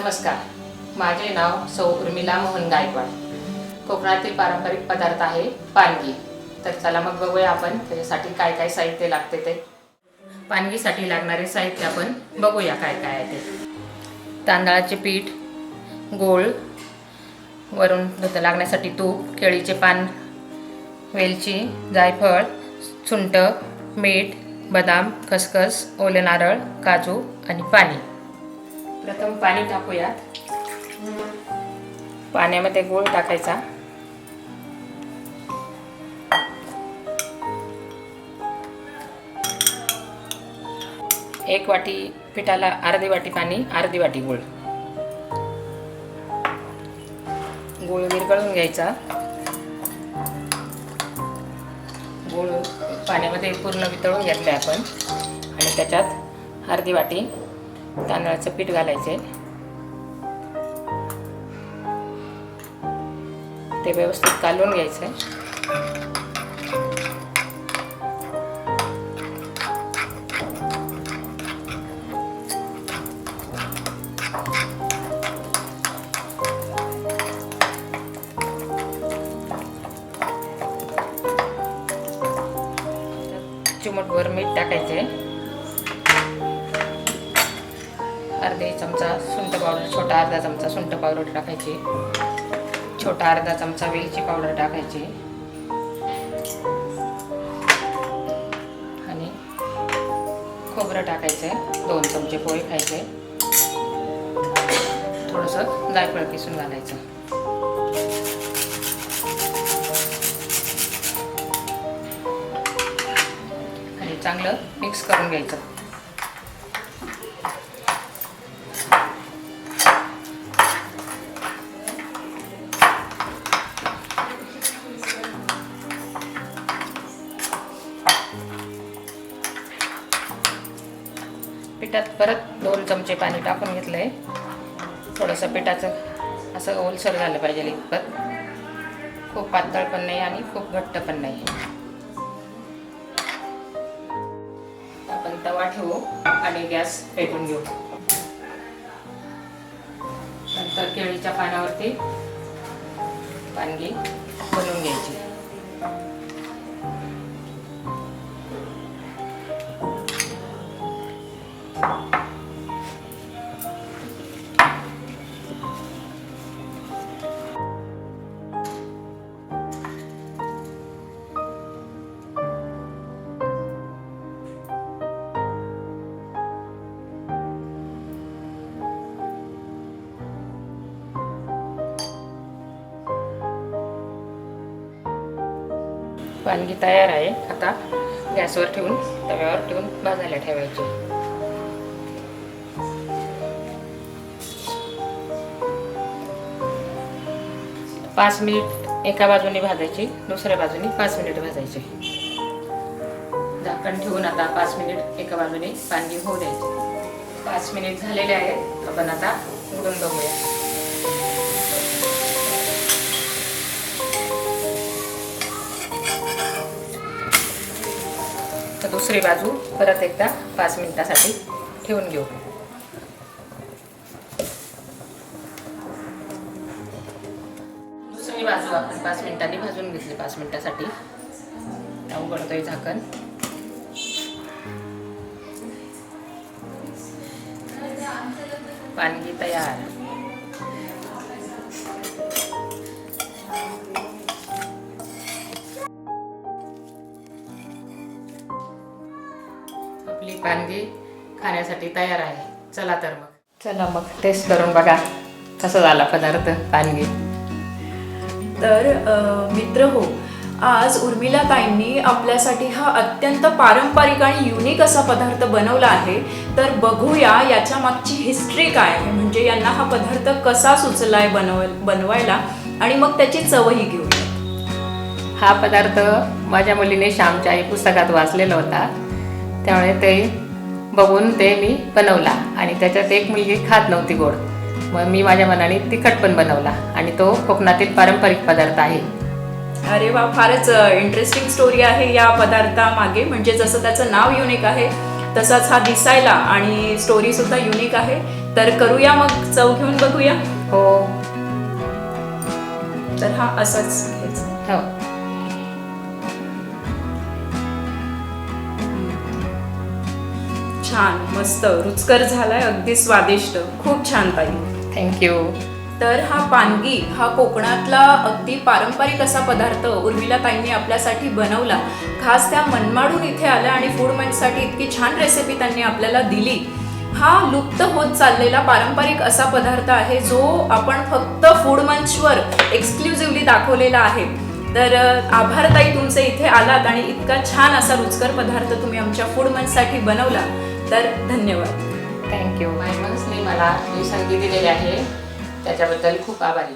नमस्कार, माझे नाव सौ उर्मिला मोहन गायकवाड। कोकणातील पारंपरिक पदार्थ आहे पानगी। तर चला मग बघूया आपण त्याच्यासाठी काय काय साहित्य लागते ते। पानगीसाठी लागणारे साहित्य आपण बघूया काय काय आहे ते। तांदळाचे पीठ, गोळ, वरून लागण्यासाठी तूप, केळीचे पान, वेलची, जायफळ, सुंठ, मीठ, बदाम, खसखस, ओले नारळ, काजू आणि पाणी। प्रथम पाणी टाकूयात। पाण्यामध्ये गूळ टाकायचा। एक वाटी पिठाला अर्धी वाटी पाणी, अर्धी वाटी गूळ। गूळ विरघळून घ्यायचा। गूळ पाण्यामध्ये पूर्ण वितळून घेतले आपण आणि त्याच्यात अर्धी वाटी तांदळाचं पीठ घालायचे। ते व्यवस्थित कालवून घ्यायचे। चिमूटभर मीठ टाकायचे। अर्धा चमचा सुंठ पावडर, छोटा अर्धा चमचा सुंठ पावडर टाकायची। छोटा अर्धा चमचा वेलची पावडर टाकायची आणि खोबरं टाकायचं। 2 चमचे पोहे खायचे। थोडंसं जायफळ किसून घालायचं आणि चांगलं मिक्स करून घ्यायचं। पिठात परत 2 चमचे पाणी टाकून घेतलंय। थोडंसं पिठाचं असं ओलसर झालं पाहिजे इतपत, खूप पातळ पण नाही आणि खूप घट्ट पण नाही। आपण तवा ठेवू आणि गॅस पेटवून घेऊ। नंतर केळीच्या पानावरती पानगी बनवून घ्यायची। पानगी तयार आहे। आता गॅसवर ठेवून तव्यावर ठेवून भाजायला ठेवायची। पाच मिनिट एका बाजूने भाजायची, दुसऱ्या बाजूने 5 मिनिट भाजायची। झाकण ठेवून आता 5 मिनिट एका बाजूने पानगी होऊ द्यायची। 5 मिनिट झालेले आहेत। आपण आता उघडून बघूया। दुसरी बाजू परत एकदा 5 मिनिटासाठी ठेवून घेऊ। दुसरी बाजू आपण 5 मिनिटांनी भाजून घेतली। 5 मिनिटासाठी उघडतोय झाकण। पानगी तयार। आपली पानगी खाण्यासाठी तयार आहे। चला मग टेस्ट करून बघा कसा झाला पदार्थ पानगी। तर मित्र हो, आज उर्मिला ताईंनी आपल्यासाठी हा अत्यंत पारंपरिक आणि युनिक असा पदार्थ बनवला आहे। तर बघूया याच्या मागची हिस्ट्री काय आहे, म्हणजे यांना हा पदार्थ कसा सुचलाय बनवायला आणि मग त्याची चवही घेऊया। हा पदार्थ माझ्या मुलीने श्यामच्या आई पुस्तकात वाचलेला होता, त्यामुळे ते बघून ते मी बनवला आणि त्याच्यात एक मुलगी खात नव्हती गोड, मग मी माझ्या मनाने तिखट पण बनवला आणि तो कोकणातील पारंपरिक पदार्थ आहे। अरे वा, फारच इंटरेस्टिंग स्टोरी आहे या पदार्थामागे। म्हणजे जसं त्याचं नाव युनिक आहे तसाच हा दिसायला आणि स्टोरी सुद्धा युनिक आहे। तर करूया मग चव घेऊन बघूया. हो तर हा असाच घ्यायचा. हो. छान, मस्त, रुचकर झालाय, अगदी स्वादिष्ट, खूप छान ताई. थँक्यू. तर हा पानगी हा कोकणातला अगदी पारंपरिक असा पदार्थ उर्मिला ताईंनी आपल्यासाठी बनवला. खास त्या मनमाडून इथे आल्या आणि फूड मंचसाठी इतकी छान रेसिपी त्यांनी आपल्याला दिली. हा लुप्त होत चाललेला पारंपरिक असा पदार्थ आहे जो आपण फक्त फूड मंचवर एक्सक्लुझिव्हली दाखवलेला आहे. तर आभार ताई तुमचे, इथे आलात आणि इतका छान असा रुचकर पदार्थ तुम्ही आमच्या फूड मंचसाठी बनवला. तर धन्यवाद. थँक्यू. माय मंसने मला ही संधी दिलेली आहे त्याच्याबद्दल खूप आभारी.